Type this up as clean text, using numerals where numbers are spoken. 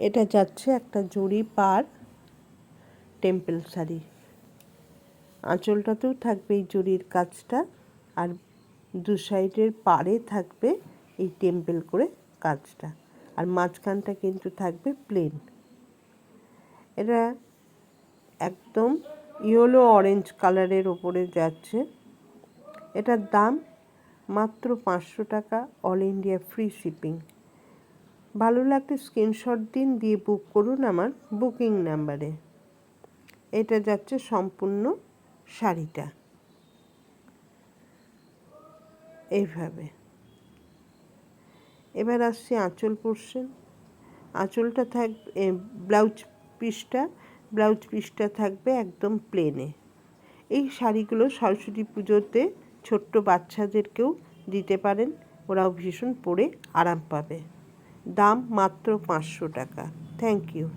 এটা যাচ্ছে একটা জরি পার টেম্পল শাড়ি। আঁচলটাতেও থাকবে এই জরির কাজটা, আর দু সাইডের পাড়ে থাকবে এই টেম্পল করে কাজটা, আর মাঝখানটা কিন্তু থাকবে প্লেন। এটা একদম ইয়েলো অরেঞ্জ কালারের ওপরে যাচ্ছে। এটার দাম মাত্র 500 টাকা, অল ইন্ডিয়া ফ্রি শিপিং। ভালো লাগলে স্ক্রিনশট দিন, দিয়ে বুক করুন আমার বুকিং নাম্বারে। এটা যাচ্ছে সম্পূর্ণ শাড়িটা এইভাবে। এবার আসছি আঁচল পোর্শন। আঁচলটা থাকবে ব্লাউজ পিসটা থাকবে একদম প্লেনে। এই শাড়িগুলো সরস্বতী পুজোতে ছোট্ট বাচ্চাদেরকেও দিতে পারেন, ওরাও ভীষণ পরে আরাম পাবে। দাম মাত্র 500 টাকা। Thank you.